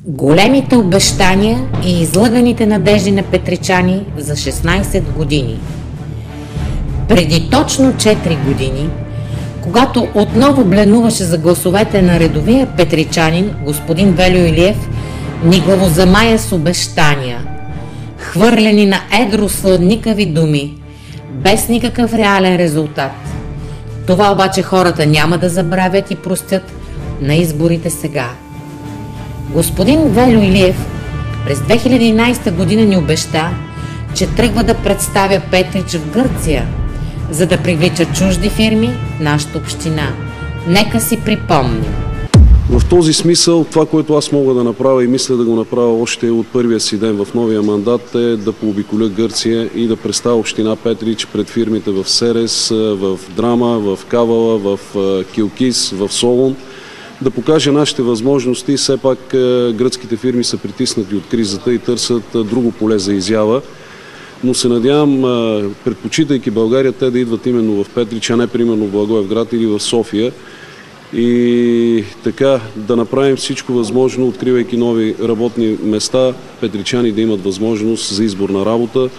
Големите обещания и излъганите надежди на петричани за 16 години. Преди точно 4 години, когато отново бленуваше за гласовете на редовия петричанин, господин Вельо Илиев ни главозамая с обещания, хвърлени на едро сладникави думи, без никакъв реален резултат. Това обаче хората няма да забравят и простят на изборите сега. Господин Вельо Илиев през 2011 година ни обеща, че тръгва да представя Петрич в Гърция, за да привлича чужди фирми в нашата община. Нека си припомним. В този смисъл, това, което аз мога да направя и мисля да го направя още от първия си ден в новия мандат, е да пообиколя Гърция и да представя община Петрич пред фирмите в Серес, в Драма, в Кавала, в Килкис, в Солун. Да покаже нашите възможности. Все пак гръцките фирми са притиснати от кризата и търсят друго поле за изява. Но се надявам, предпочитайки България, те да идват именно в Петрич, а не примерно в Благоевград или в София. И така да направим всичко възможно, откривайки нови работни места, петричани да имат възможност за избор на работа.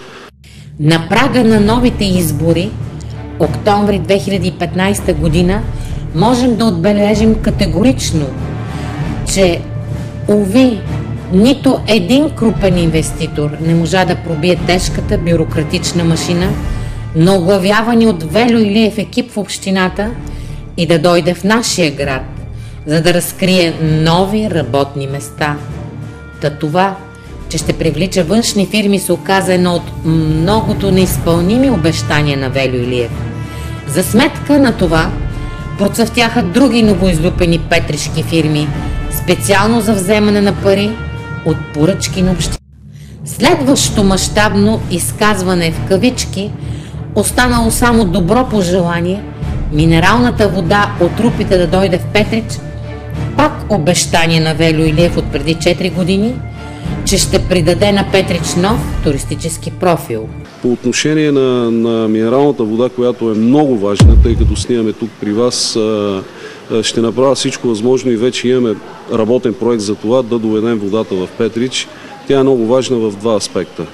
На прага на новите избори, октомври 2015 година, можем да отбележим категорично, че, уви, нито един крупен инвеститор не можа да пробие тежката бюрократична машина на оглавявани от Вельо Илиев екип в общината и да дойде в нашия град, за да разкрие нови работни места. Та това, че ще привлича външни фирми, се оказа едно от многото неизпълними обещания на Вельо Илиев. За сметка на това процъфтяха други новоизлюпени петришки фирми, специално за вземане на пари от поръчки на община. Следващото мащабно изказване в кавички, останало само добро пожелание, минералната вода от Рупите да дойде в Петрич, пак обещание на Вельо Илиев от преди 4 години, че ще придаде на Петрич нов туристически профил. По отношение на минералната вода, която е много важна, тъй като снимаме тук при вас, ще направя всичко възможно и вече имаме работен проект за това да доведем водата в Петрич. Тя е много важна в два аспекта.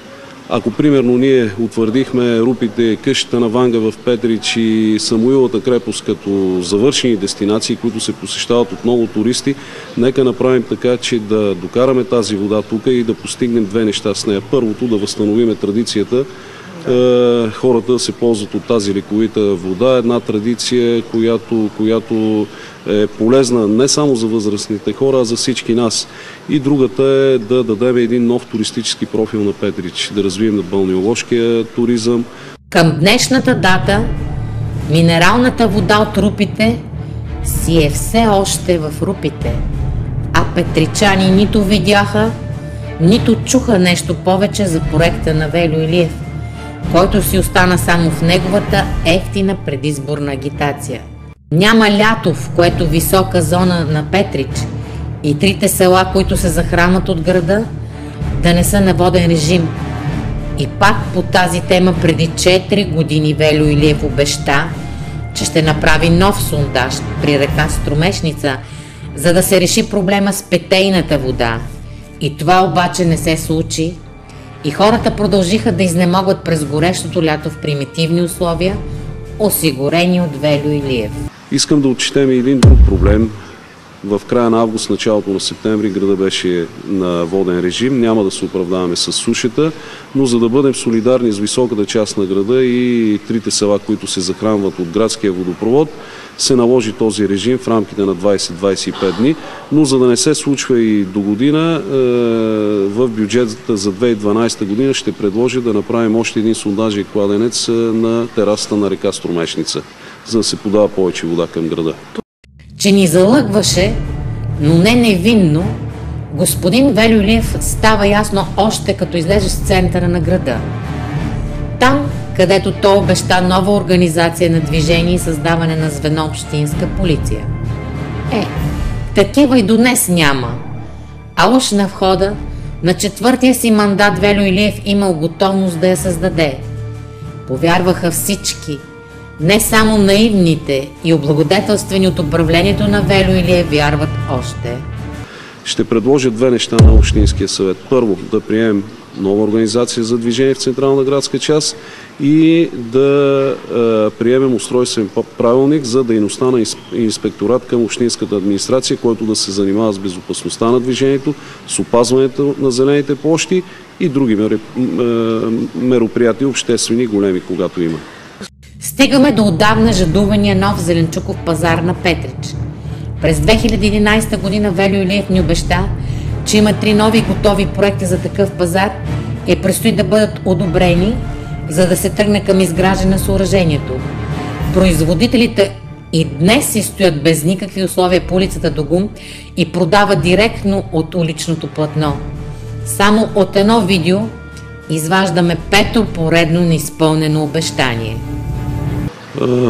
Ако примерно ние утвърдихме Рупите, къщата на Ванга в Петрич и Самуилата крепост като завършени дестинации, които се посещават от много туристи, нека направим така, че да докараме тази вода тук и да постигнем две неща с нея. Първото, да възстановиме традицията, хората се ползват от тази лековита вода. Една традиция, която е полезна не само за възрастните хора, а за всички нас. И другата е да дадем един нов туристически профил на Петрич, да развием на балнеоложкия туризъм. Към днешната дата минералната вода от Рупите си е все още в Рупите, а петричани нито видяха, нито чуха нещо повече за проекта на Вельо Илиев, който си остана само в неговата ефтина предизборна агитация. Няма лято, в което висока зона на Петрич и трите села, които се захранват от града, да не са на воден режим. И пак по тази тема преди 4 години Вельо Илиев обеща, че ще направи нов сондаж при река Струмешница, за да се реши проблема с питейната вода. И това обаче не се случи и хората продължиха да изнемогват през горещото лято в примитивни условия, осигурени от Вельо Илиев. Искам да отчетем и един друг проблем. В края на август, началото на септември града беше на воден режим. Няма да се оправдаваме с сушата, но за да бъдем солидарни с високата част на града и трите села, които се захранват от градския водопровод, се наложи този режим в рамките на 20-25 дни. Но за да не се случва и до година, в бюджета за 2012 година ще предложа да направим още един сондажен кладенец на терасата на река Струмешница, за да се подава повече вода към града. Че ни залъгваше, но не невинно, господин Вельо Илиев става ясно още като излезе с центъра на града. Там, където той обеща нова организация на движение и създаване на звено общинска полиция. Такива и до днес няма. А уж на входа на 4-тия си мандат Вельо Илиев имал готовност да я създаде. Повярваха всички, не само наивните и облагодетелствени от управлението на Вельо Илиев вярват още. ще предложа две неща на Общинския съвет. Първо, да приемем нова организация за движение в Централна градска част и да приемем устройствен правилник за дейността на инспекторат към Общинската администрация, който да се занимава с безопасността на движението, с опазването на зелените площи и други мероприятия, обществени, големи, когато има. Стигаме до отдавна жадувания нов зеленчуков пазар на Петрич. През 2011 година Велю Илиев ни обеща, че има 3 нови готови проекта за такъв пазар и предстои да бъдат одобрени, за да се тръгне към изграждане на съоръжението. Производителите и днес си стоят без никакви условия по улицата Догум и продават директно от уличното платно. Само от едно видео изваждаме 5-то поредно неизпълнено обещание.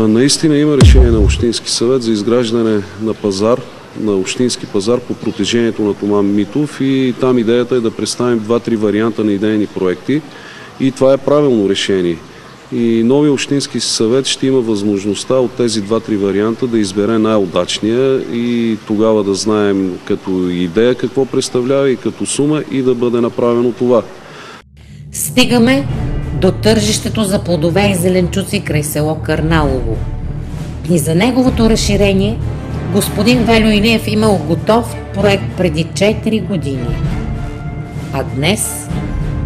Наистина има решение на Общински съвет за изграждане на пазар, на общински пазар по протежението на Томан Митов и там идеята е да представим 2-3 варианта на идейни проекти и това е правилно решение. И новия Общински съвет ще има възможността от тези 2-3 варианта да избере най-удачния и тогава да знаем като идея какво представлява и като сума и да бъде направено това. Стигаме до тържището за плодове и зеленчуци край село Кърналово. И за неговото разширение господин Велю Илиев имал готов проект преди 4 години. А днес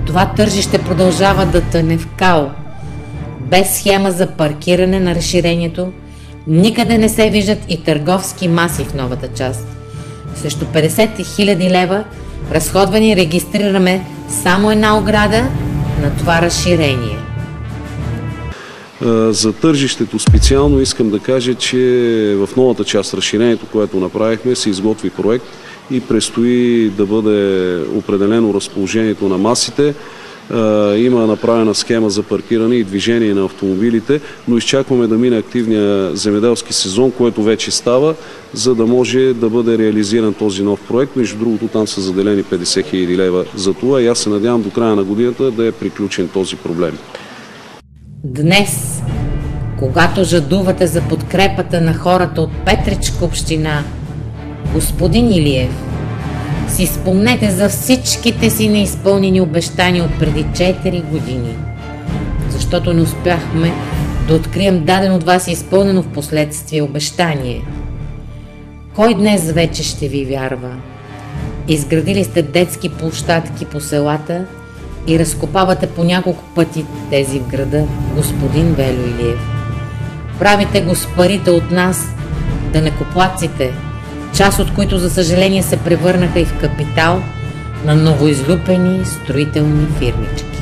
това тържище продължава да тъне в као. Без схема за паркиране на разширението, никъде не се виждат и търговски маси в новата част. Срещу 50 000 лева разходвани регистрираме само една ограда на това разширение. За тържището специално искам да кажа, че в новата част разширението, което направихме, се изготви проект и предстои да бъде определено разположението на масите. Има направена схема за паркиране и движение на автомобилите, но изчакваме да мине активния земеделски сезон, което вече става, за да може да бъде реализиран този нов проект. Между другото, там са заделени 50 000 лева за това и аз се надявам до края на годината да е приключен този проблем. Днес, когато жадувате за подкрепата на хората от Петричка община, господин Илиев, си спомнете за всичките си неизпълнени обещания от преди 4 години, защото не успяхме да открием даден от вас изпълнено в последствие обещание. Кой днес вече ще ви вярва? Изградили сте детски площадки по селата и разкопавате по няколко пъти тези в града, господин Велю Илиев. Правите го с парите от нас, данъкоплатците, част от които за съжаление се превърнаха и в капитал на новоизлюпени строителни фирмички.